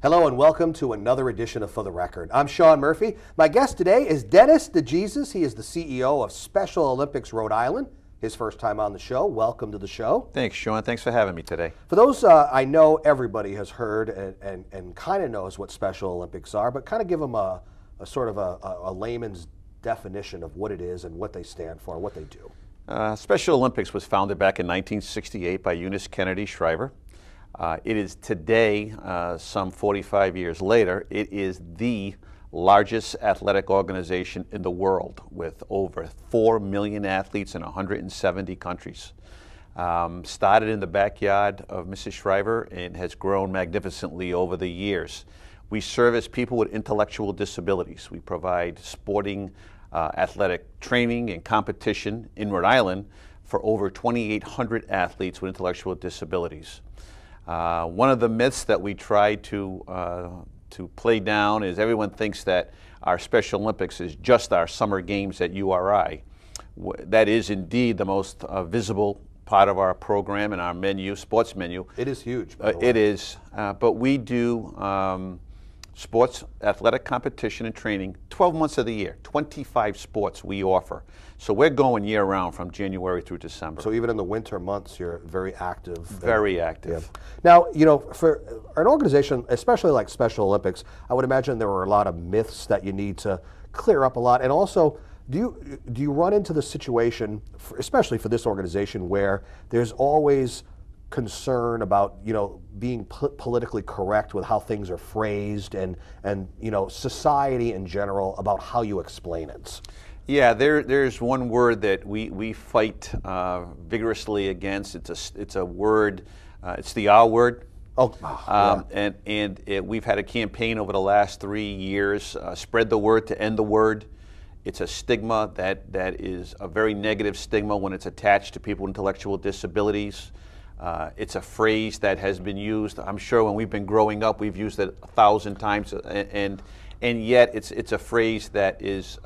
Hello and welcome to another edition of For the Record. I'm Sean Murphy. My guest today is Dennis DeJesus. He is the CEO of Special Olympics Rhode Island. His first time on the show. Welcome to the show. Thanks, Sean. Thanks for having me today. For those, I know everybody has heard and kind of knows what Special Olympics are, but kind of give them a sort of a layman's definition of what it is and what they stand for, what they do. Special Olympics was founded back in 1968 by Eunice Kennedy Shriver. It is today, some 45 years later, it is the largest athletic organization in the world with over 4 million athletes in 170 countries. Started in the backyard of Mrs. Shriver and has grown magnificently over the years. We service people with intellectual disabilities. We provide sporting athletic training and competition in Rhode Island for over 2,800 athletes with intellectual disabilities. One of the myths that we try to play down is everyone thinks that our Special Olympics is just our summer games at URI. That is indeed the most visible part of our program and our menu, sports menu. It is huge. It is, but we do sports, athletic competition and training 12 months of the year, 25 sports we offer. So we're going year round from January through December. So even in the winter months, you're very active. Very active. Yeah. Now, you know, for an organization, especially like Special Olympics, I would imagine there were a lot of myths that you need to clear up a lot. And also, do you run into the situation, especially for this organization, where there's always concern about, you know, being politically correct with how things are phrased and you know, society in general about how you explain it? Yeah, there's one word that we fight vigorously against. It's a word. It's the R word. Yeah. We've had a campaign over the last 3 years. Spread the word to end the word. It's a stigma that is a very negative stigma when it's attached to people with intellectual disabilities. It's a phrase that has been used. I'm sure when we've been growing up, we've used it 1,000 times, and yet it's a phrase that is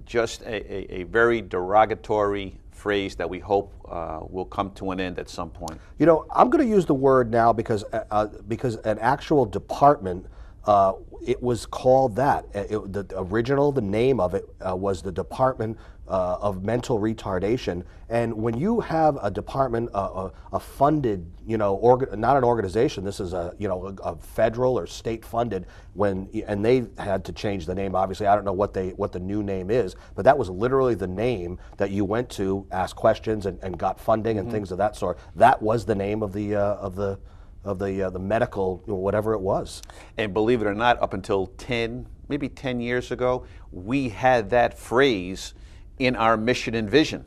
just a very derogatory phrase that we hope will come to an end at some point. You know, I'm going to use the word now because an actual department, it was called that. The name of it was the Department of Mental Retardation. And when you have a department, a funded, you know, not an organization, this is a, you know, a federal or state funded, and they had to change the name. Obviously, I don't know what the new name is, but that was literally the name that you went to ask questions and got funding and things of that sort. That was the name of the medical, whatever it was. And believe it or not, up until maybe 10 years ago, we had that phrase in our mission and vision.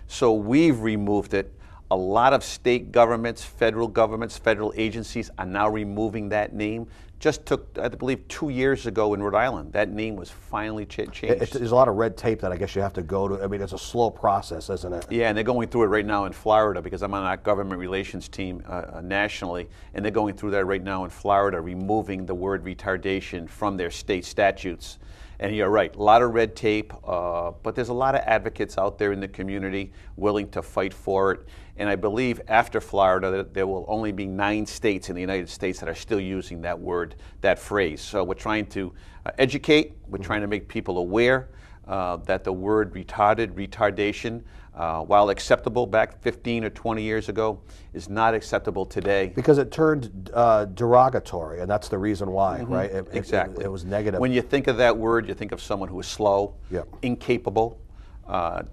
So we've removed it. A lot of state governments, federal agencies are now removing that name. Just took, I believe, 2 years ago in Rhode Island, that name was finally changed. There's a lot of red tape that I guess you have to go to. I mean, it's a slow process, isn't it? Yeah, and they're going through it right now in Florida because I'm on our government relations team nationally, and they're going through that right now in Florida, removing the word retardation from their state statutes. And you're right, a lot of red tape, but there's a lot of advocates out there in the community willing to fight for it. And I believe after Florida, there will only be 9 states in the United States that are still using that word, that phrase. So we're trying to educate, we're trying to make people aware that the word retardation, while acceptable back 15 or 20 years ago, is not acceptable today. Because it turned derogatory, and that's the reason why, right? Exactly. It was negative. When you think of that word, you think of someone who is slow, incapable,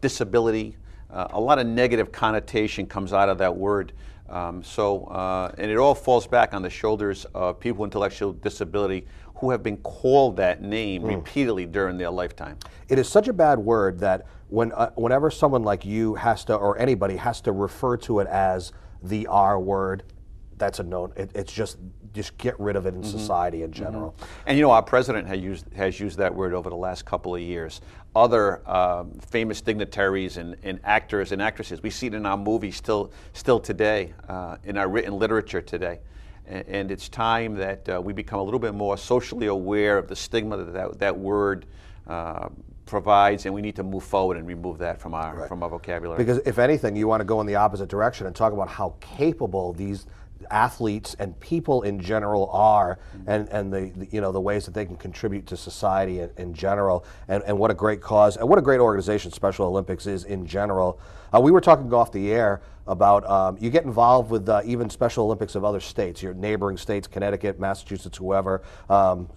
disability. A lot of negative connotation comes out of that word. And it all falls back on the shoulders of people with intellectual disability who have been called that name repeatedly during their lifetime. It is such a bad word that whenever someone like you has to, or anybody has to refer to it as the R word, that's a no. It's just get rid of it in society in general. And you know, our president has used that word over the last couple of years. Other famous dignitaries and actors and actresses, we see it in our movies still today, in our written literature today. And it's time that we become a little bit more socially aware of the stigma that word provides, and we need to move forward and remove that from our vocabulary. Because if anything, you want to go in the opposite direction and talk about how capable these athletes and people in general are, and the ways that they can contribute to society in general, and what a great cause and what a great organization Special Olympics is in general. We were talking off the air about you get involved with even Special Olympics of other states, your neighboring states, Connecticut, Massachusetts, whoever.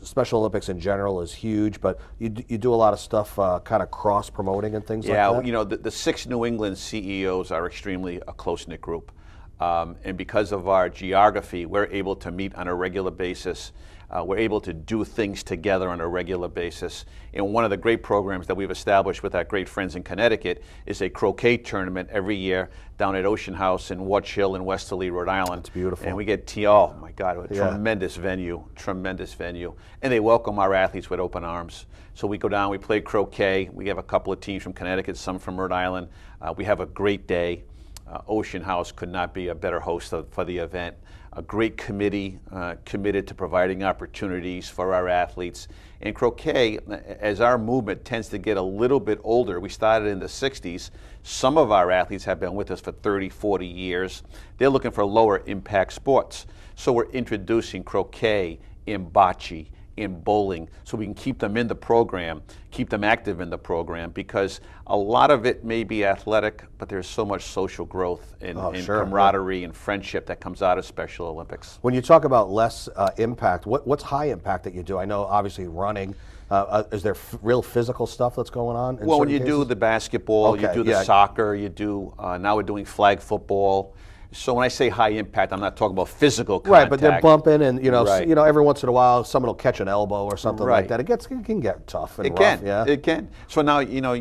Special Olympics in general is huge, but you do a lot of stuff kind of cross-promoting and things like that. Yeah, you know, the 6 New England CEOs are extremely a close-knit group. And because of our geography, we're able to meet on a regular basis. We're able to do things together on a regular basis. And one of the great programs that we've established with our great friends in Connecticut is a croquet tournament every year down at Ocean House in Watch Hill in Westerly, Rhode Island. It's beautiful. And we get, oh my God, a tremendous venue, tremendous venue. And they welcome our athletes with open arms. So we go down, we play croquet. We have a couple of teams from Connecticut, some from Rhode Island. We have a great day. Ocean House could not be a better host for the event. A great committee committed to providing opportunities for our athletes. And croquet, as our movement tends to get a little bit older, we started in the 60s. Some of our athletes have been with us for 30, 40 years. They're looking for lower impact sports. So we're introducing croquet in bocce, in bowling, so we can keep them in the program, keep them active in the program, because a lot of it may be athletic, but there's so much social growth and, camaraderie and friendship that comes out of Special Olympics. When you talk about less impact, what's high impact that you do? I know obviously running. Is there real physical stuff that's going on? Well, when you do the basketball, you do the soccer, you do, now we're doing flag football. So when I say high impact, I'm not talking about physical contact. Right, but they're bumping, and you know, every once in a while, someone will catch an elbow or something like that. It can get tough and rough. It can. So now, you know,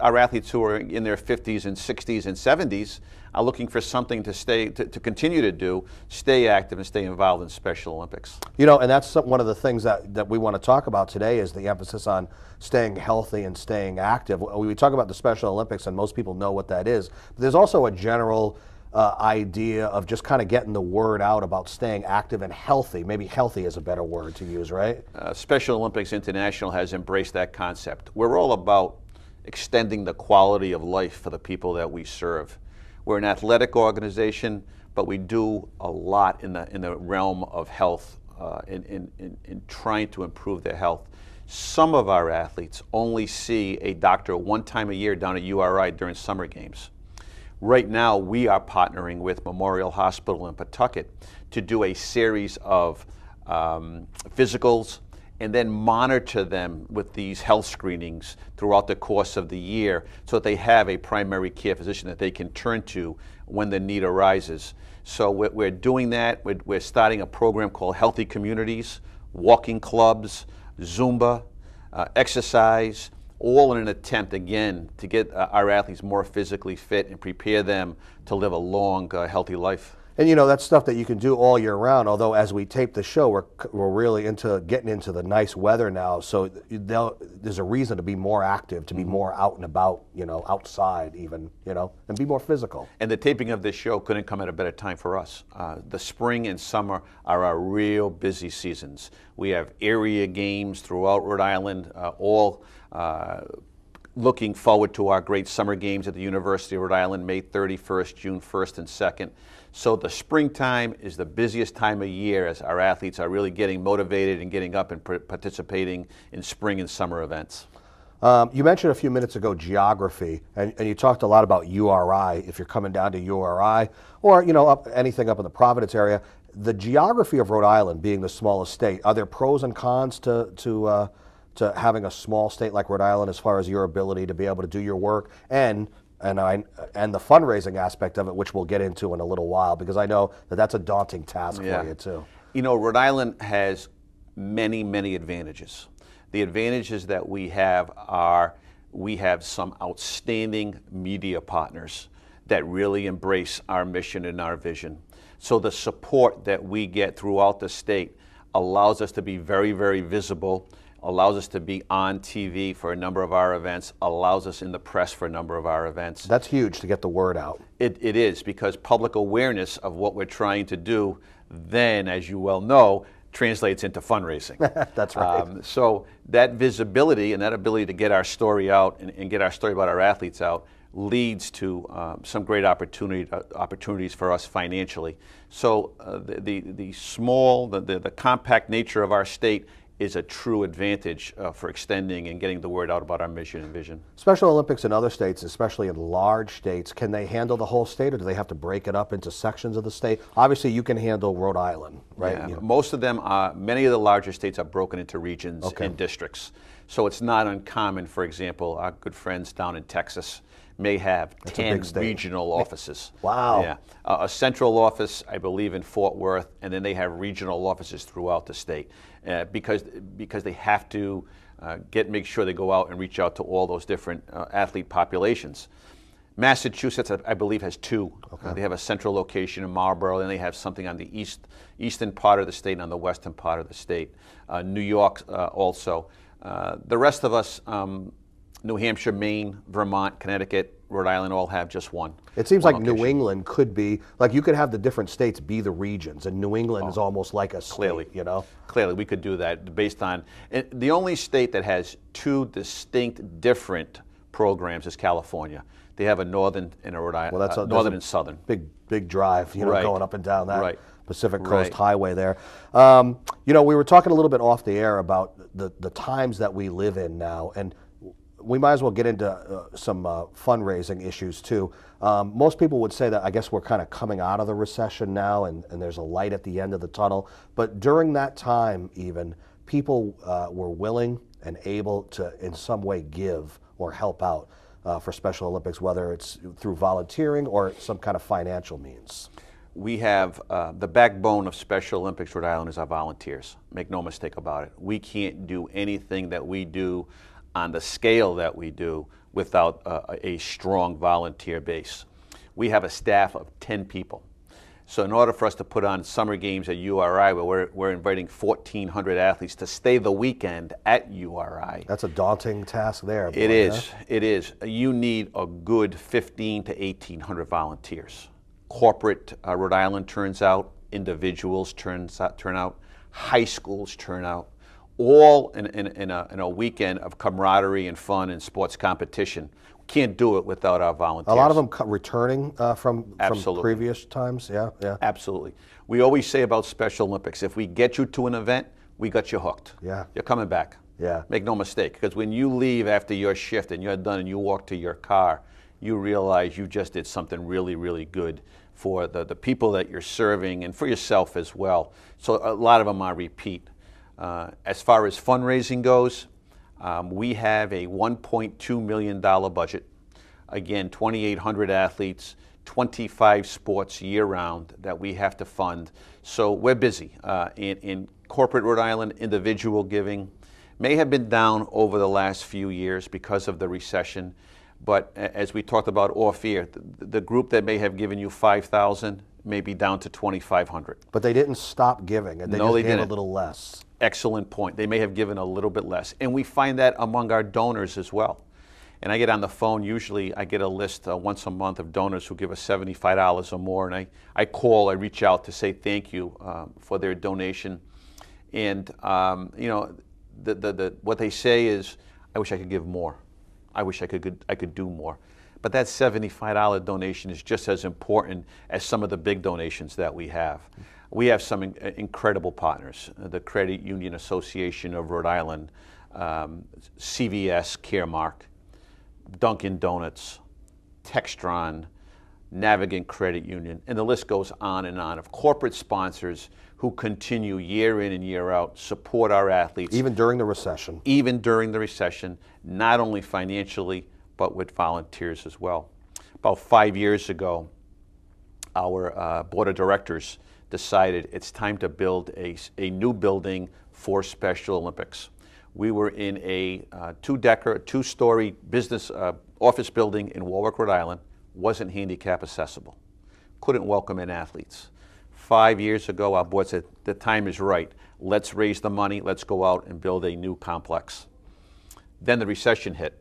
our athletes who are in their 50s and 60s and 70s are looking for something to continue to do, stay active and stay involved in Special Olympics. You know, and that's one of the things that we want to talk about today is the emphasis on staying healthy and staying active. We talk about the Special Olympics, and most people know what that is. But there's also a general idea of just kind of getting the word out about staying active and healthy. Maybe healthy is a better word to use, right? Special Olympics International has embraced that concept. We're all about extending the quality of life for the people that we serve. We're an athletic organization, but we do a lot in the realm of health, in trying to improve their health. Some of our athletes only see a doctor one time a year down at URI during summer games. Right now, we are partnering with Memorial Hospital in Pawtucket to do a series of physicals and then monitor them with these health screenings throughout the course of the year so that they have a primary care physician that they can turn to when the need arises. So we're doing that. We're starting a program called Healthy Communities, walking clubs, Zumba, exercise, all in an attempt, again, to get our athletes more physically fit and prepare them to live a long, healthy life. And you know, that's stuff that you can do all year round, although as we tape the show, we're really getting into the nice weather now, so there's a reason to be more active, to be more out and about, you know, outside even, you know, and be more physical. And the taping of this show couldn't come at a better time for us. The spring and summer are our real busy seasons. We have area games throughout Rhode Island, all looking forward to our great summer games at the University of Rhode Island, May 31st, June 1st and 2nd. So the springtime is the busiest time of year as our athletes are really getting motivated and getting up and participating in spring and summer events. You mentioned a few minutes ago geography, and you talked a lot about URI. If you're coming down to URI or, you know, anything up in the Providence area, the geography of Rhode Island being the smallest state, are there pros and cons to having a small state like Rhode Island as far as your ability to be able to do your work and the fundraising aspect of it, which we'll get into in a little while, because I know that's a daunting task for you too. You know, Rhode Island has many, many advantages. The advantages that we have are we have some outstanding media partners that really embrace our mission and our vision. So the support that we get throughout the state allows us to be very, very visible, allows us to be on TV for a number of our events, allows us in the press for a number of our events. That's huge to get the word out. It is, because public awareness of what we're trying to do then, as you well know, translates into fundraising. That's right. So that visibility and that ability to get our story out and get our story about our athletes out leads to some great opportunities for us financially. So the compact nature of our state is a true advantage for extending and getting the word out about our mission and vision. Special Olympics in other states, especially in large states, can they handle the whole state, or do they have to break it up into sections of the state? Obviously, you can handle Rhode Island, right? Yeah, most of them, many of the larger states are broken into regions and districts. So it's not uncommon, for example, our good friends down in Texas may have 10 regional offices. Wow. Yeah. A central office, I believe, in Fort Worth, and then they have regional offices throughout the state because they have to make sure they go out and reach out to all those different athlete populations. Massachusetts, I believe, has 2. They have a central location in Marlborough, and they have something on the eastern part of the state and on the western part of the state. New York also. The rest of us, New Hampshire, Maine, Vermont, Connecticut, Rhode Island all have just one. It seems like New England could be, like you could have the different states be the regions, and New England is almost like a state, you know? Clearly, we could do that based on, the only state that has 2 distinct different programs is California. They have a northern and a Rhode Island, Well, that's northern and southern. Big drive, you know, going up and down that Pacific Coast Highway there. You know, we were talking a little bit off the air about the times that we live in now, and we might as well get into some fundraising issues too. Most people would say that I guess we're kind of coming out of the recession now, and there's a light at the end of the tunnel. But during that time, even people were willing and able to, in some way, give or help out for Special Olympics, whether it's through volunteering or some kind of financial means. We have the backbone of Special Olympics Rhode Island is our volunteers. Make no mistake about it. We can't do anything that we do on the scale that we do without a strong volunteer base. We have a staff of 10 people. So in order for us to put on summer games at URI, where we're inviting 1,400 athletes to stay the weekend at URI. That's a daunting task there. It is. It is. You need a good 1,500 to 1,800 volunteers. Corporate Rhode Island turns out, individuals turn out, high schools turn out, all in a weekend of camaraderie and fun and sports competition. We can't do it without our volunteers. A lot of them returning from previous times, yeah. Absolutely. We always say about Special Olympics, if we get you to an event, we got you hooked. Yeah. You're coming back. Yeah. Make no mistake, because when you leave after your shift and you're done and you walk to your car, you realize you just did something really, really good for the people that you're serving and for yourself as well. So a lot of them are repeat. As far as fundraising goes, we have a $1.2 million budget. Again, 2,800 athletes, 25 sports year-round that we have to fund. So we're busy. In corporate Rhode Island, individual giving may have been down over the last few years because of the recession. But as we talked about off air, the group that may have given you $5,000 may be down to $2,500. But they didn't stop giving, and they just gave a little less. Excellent point. They may have given a little bit less. And we find that among our donors as well. And I get on the phone, usually I get a list once a month of donors who give us $75 or more, and I call, I reach out to say thank you for their donation. And you know, what they say is, I wish I could give more. I wish I could do more. But that $75 donation is just as important as some of the big donations that we have. We have some incredible partners, the Credit Union Association of Rhode Island, CVS Caremark, Dunkin' Donuts, Textron, Navigant Credit Union, and the list goes on of corporate sponsors who continue year in and year out, support our athletes. Even during the recession. Even during the recession, not only financially, but with volunteers as well. About 5 years ago, our board of directors decided it's time to build a new building for Special Olympics. We were in a two-story business office building in Warwick, Rhode Island. Wasn't handicap accessible. Couldn't welcome in athletes. 5 years ago, our board said, the time is right. Let's raise the money. Let's go out and build a new complex. Then the recession hit.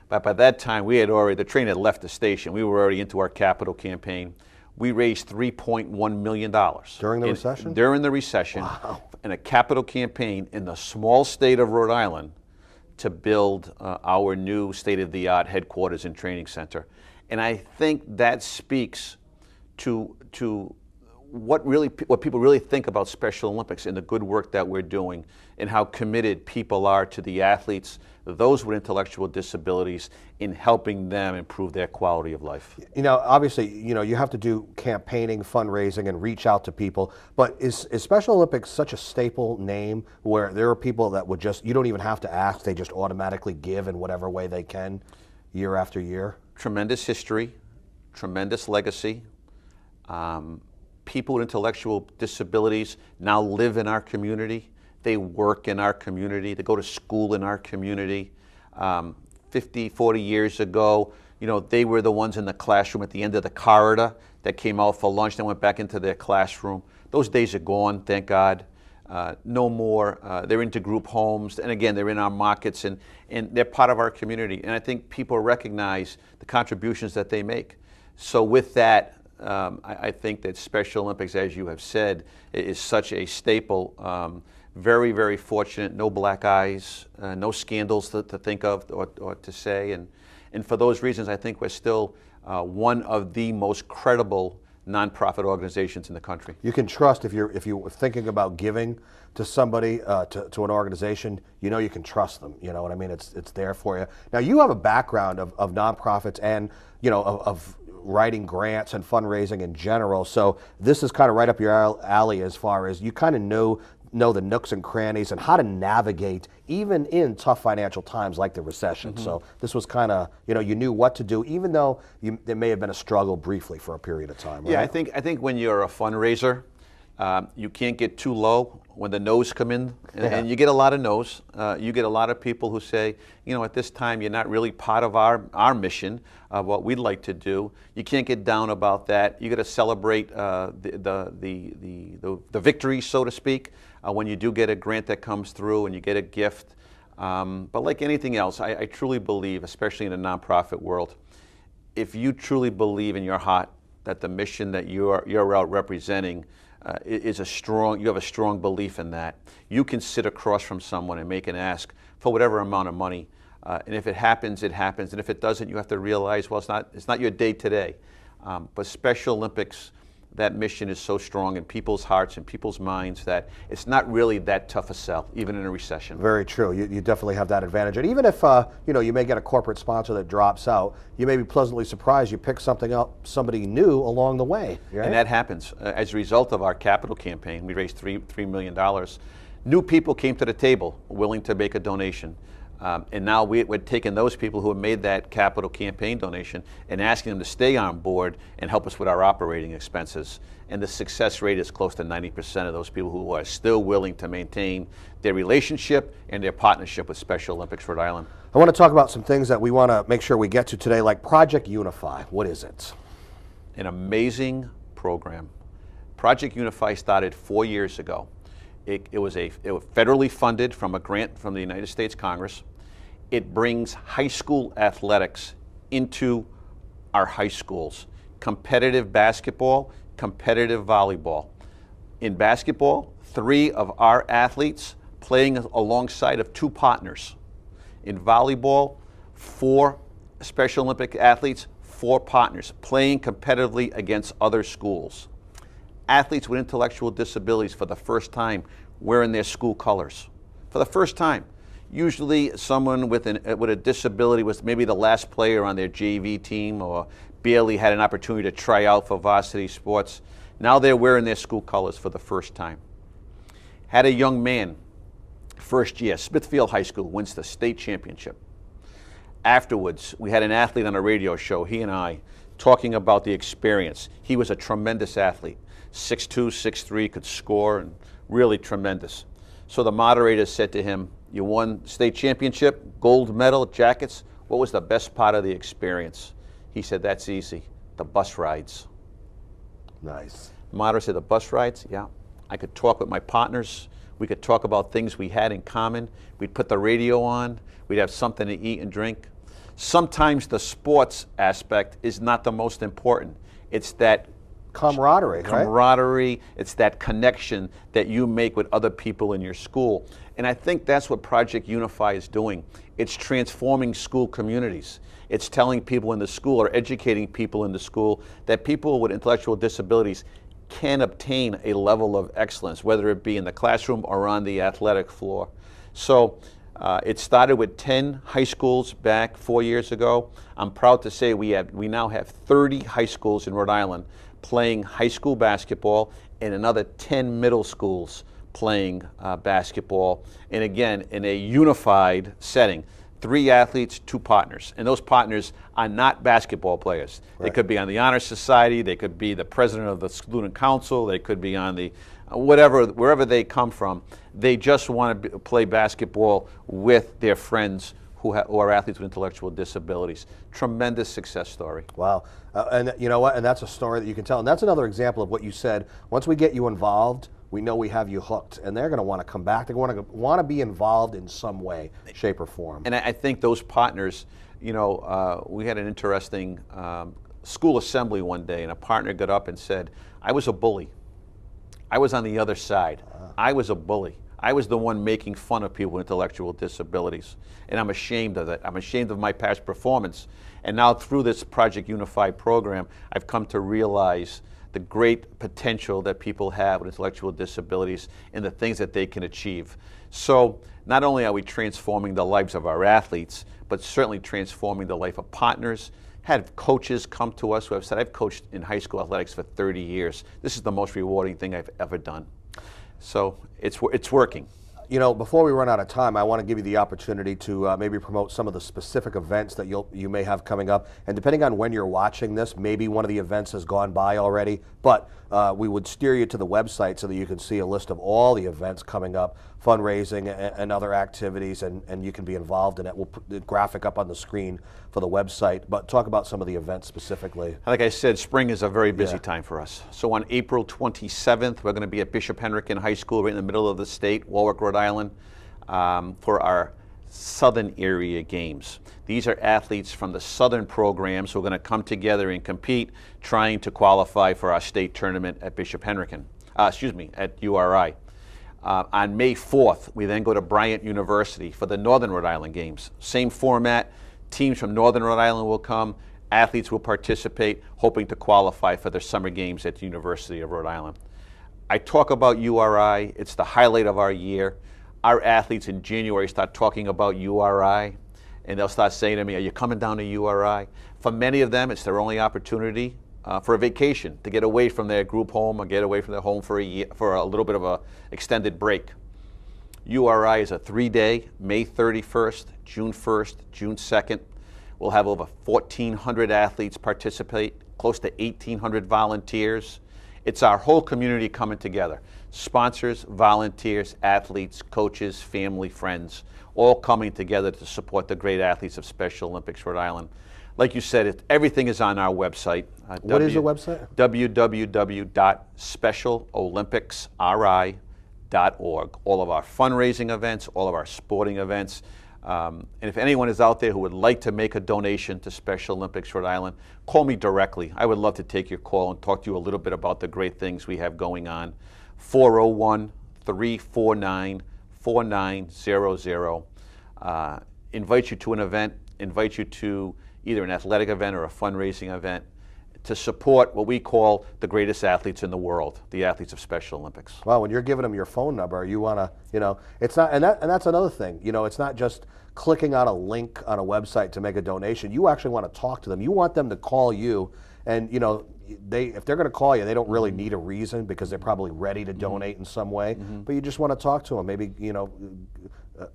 But by that time, the train had left the station. We were already into our capital campaign. We raised $3.1 million. During the recession? During the recession. Wow. In a capital campaign in the small state of Rhode Island to build our new state-of-the-art headquarters and training center. And I think that speaks to what people really think about Special Olympics and the good work that we're doing and how committed people are to the athletes, those with intellectual disabilities, in helping them improve their quality of life. You know, obviously, you know, you have to do campaigning, fundraising, and reach out to people, but is Special Olympics such a staple name where there are people that would just, you don't even have to ask, they just automatically give in whatever way they can year after year? Tremendous history, tremendous legacy. People with intellectual disabilities now live in our community. They work in our community. They go to school in our community. 50, 40 years ago, you know, they were the ones in the classroom at the end of the corridor that came out for lunch and went back into their classroom. Those days are gone, thank God. No more. They're into group homes. And again, they're in our markets and they're part of our community. And I think people recognize the contributions that they make. So with that, I think that Special Olympics, as you have said, is such a staple. Very, very fortunate. No black eyes, no scandals to think of or to say. And for those reasons, I think we're still one of the most credible nonprofit organizations in the country. You can trust if you're thinking about giving to somebody, to an organization, you know you can trust them. You know what I mean? It's there for you. Now you have a background of nonprofits and, you know, of writing grants and fundraising in general. So this is kind of right up your alley as far as you kind of know the nooks and crannies and how to navigate even in tough financial times like the recession. So this was kind of, you know, you knew what to do, even though there may have been a struggle briefly for a period of time. Right? Yeah, I think when you're a fundraiser, you can't get too low when the no's come in, and you get a lot of no's. You get a lot of people who say, you know, at this time you're not really part of our mission of what we'd like to do. You can't get down about that. You got to celebrate the victories, so to speak, when you do get a grant that comes through and you get a gift. But like anything else, I truly believe, especially in the nonprofit world, if you truly believe in your heart that the mission that you're out representing is you have a strong belief in that, you can sit across from someone and make an ask for whatever amount of money. And if it happens, it happens. And if it doesn't, you have to realize, well, it's not your day today. But Special Olympics, that mission is so strong in people's hearts and people's minds that it's not really that tough a sell, even in a recession. Very true. You definitely have that advantage. And even if, you know, you may get a corporate sponsor that drops out, you may be pleasantly surprised you pick somebody new along the way. Right? And that happens. As a result of our capital campaign, we raised $3 million. New people came to the table willing to make a donation. And now we're taking those people who have made that capital campaign donation and asking them to stay on board and help us with our operating expenses. And the success rate is close to 90% of those people who are still willing to maintain their relationship and their partnership with Special Olympics Rhode Island. I want to talk about some things that we want to make sure we get to today, like Project Unify. What is it? An amazing program. Project Unify started 4 years ago. It was federally funded from a grant from the United States Congress. It brings high school athletics into our high schools. Competitive basketball, competitive volleyball. In basketball, 3 of our athletes playing alongside of 2 partners. In volleyball, 4 Special Olympic athletes, 4 partners playing competitively against other schools. Athletes with intellectual disabilities for the first time wearing their school colors. For the first time. Usually someone with a disability was maybe the last player on their JV team or barely had an opportunity to try out for varsity sports. Now they're wearing their school colors for the first time. Had a young man, first year, Smithfield High School, wins the state championship. Afterwards, we had an athlete on a radio show, he and I, talking about the experience. He was a tremendous athlete, 6'2", 6'3", could score, and really tremendous. So the moderator said to him, you won state championship, gold medal, jackets. What was the best part of the experience? He said, that's easy, the bus rides. Nice. The moderator said, the bus rides? Yeah. I could talk with my partners. We could talk about things we had in common. We'd put the radio on. We'd have something to eat and drink. Sometimes the sports aspect is not the most important. It's that camaraderie, right? Camaraderie. It's that connection that you make with other people in your school. And I think that's what Project Unify is doing. It's transforming school communities. It's telling people in the school, or educating people in the school, that people with intellectual disabilities can obtain a level of excellence, whether it be in the classroom or on the athletic floor. So it started with 10 high schools back 4 years ago. I'm proud to say we now have 30 high schools in Rhode Island playing high school basketball, and another 10 middle schools playing basketball, and again, in a unified setting. 3 athletes, 2 partners, and those partners are not basketball players. Right. They could be on the Honor Society, they could be the president of the student council, they could be on the wherever they come from. They just want to play basketball with their friends who are athletes with intellectual disabilities. Tremendous success story. Wow. And you know what? And that's a story that you can tell. And that's another example of what you said. Once we get you involved, we know we have you hooked, and they're going to want to come back. They're going to want to be involved in some way, shape, or form. And I think those partners, you know, we had an interesting school assembly one day, and a partner got up and said, "I was a bully. I was on the other side. I was a bully. I was the one making fun of people with intellectual disabilities, and I'm ashamed of it. I'm ashamed of my past performance. And now through this Project Unified program, I've come to realize the great potential that people have with intellectual disabilities and the things that they can achieve." So not only are we transforming the lives of our athletes, but certainly transforming the life of partners. Had coaches come to us who have said, "I've coached in high school athletics for 30 years. This is the most rewarding thing I've ever done." So it's working. You know, before we run out of time, I want to give you the opportunity to maybe promote some of the specific events that you may have coming up. And depending on when you're watching this, maybe one of the events has gone by already. But we would steer you to the website so that you can see a list of all the events coming up, fundraising and other activities, and you can be involved in it. We'll put the graphic up on the screen for the website. But talk about some of the events specifically. Like I said, spring is a very busy time for us. So on April 27th, we're going to be at Bishop Henrican High School, right in the middle of the state, Warwick, Rhode Island, for our Southern Area Games. These are athletes from the Southern programs who are going to come together and compete, trying to qualify for our state tournament at Bishop Henrican, at URI. On May 4th, we then go to Bryant University for the Northern Rhode Island Games. Same format, teams from Northern Rhode Island will come, athletes will participate, hoping to qualify for their summer games at the University of Rhode Island. I talk about URI, it's the highlight of our year. Our athletes in January start talking about URI, and they'll start saying to me, "Are you coming down to URI?" For many of them, it's their only opportunity for a vacation, to get away from their group home or get away from their home for a year, for a little bit of a extended break. URI is a 3-day, May 31st, June 1st, June 2nd. We'll have over 1,400 athletes participate, close to 1,800 volunteers. It's our whole community coming together. Sponsors, volunteers, athletes, coaches, family, friends, all coming together to support the great athletes of Special Olympics Rhode Island. Like you said, everything is on our website. What is the website? www.specialolympicsri.org. All of our fundraising events, all of our sporting events. And if anyone is out there who would like to make a donation to Special Olympics Rhode Island, call me directly. I would love to take your call and talk to you a little bit about the great things we have going on. 401-349-4900. Invite you to an event, invite you to either an athletic event or a fundraising event to support what we call the greatest athletes in the world, the athletes of Special Olympics. Well, when you're giving them your phone number, you want to, you know, it's not, and that's another thing, you know, it's not just clicking on a link on a website to make a donation. You actually want to talk to them. You want them to call you, and you know, if they're going to call you, they don't really need a reason because they're probably ready to donate in some way. But you just want to talk to them, maybe, you know,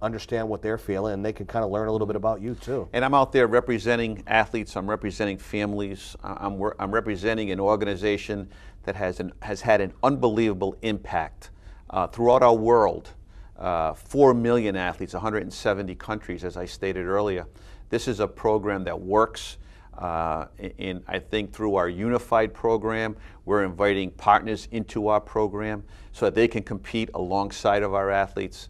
understand what they're feeling, and they can kind of learn a little bit about you too. And I'm out there representing athletes. I'm representing families. I'm representing an organization that has had an unbelievable impact throughout our world. 4 million athletes, 170 countries, as I stated earlier. This is a program that works. I think through our unified program, we're inviting partners into our program so that they can compete alongside of our athletes.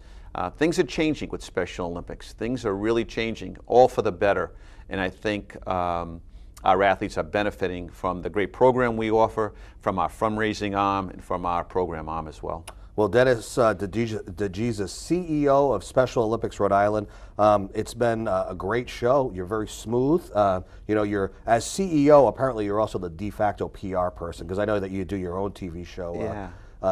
Things are changing with Special Olympics. Things are really changing, all for the better. And I think our athletes are benefiting from the great program we offer, from our fundraising arm, and from our program arm as well. Well, Dennis DeJesus, CEO of Special Olympics Rhode Island, it's been a great show. You're very smooth. You know, you're as CEO. Apparently, you're also the de facto PR person, because I know that you do your own TV show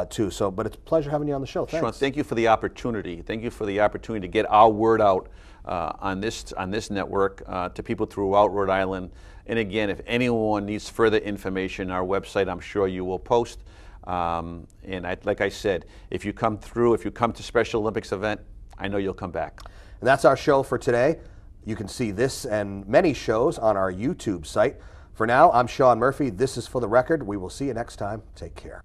too. So, but it's a pleasure having you on the show. Thanks. Sean, thank you for the opportunity. Thank you for the opportunity to get our word out on this network to people throughout Rhode Island. And again, if anyone needs further information, our website, I'm sure you will post. Like I said, if you come to Special Olympics event, I know you'll come back. And that's our show for today. You can see this and many shows on our YouTube site. For now, I'm Sean Murphy. This is For the Record. We will see you next time. Take care.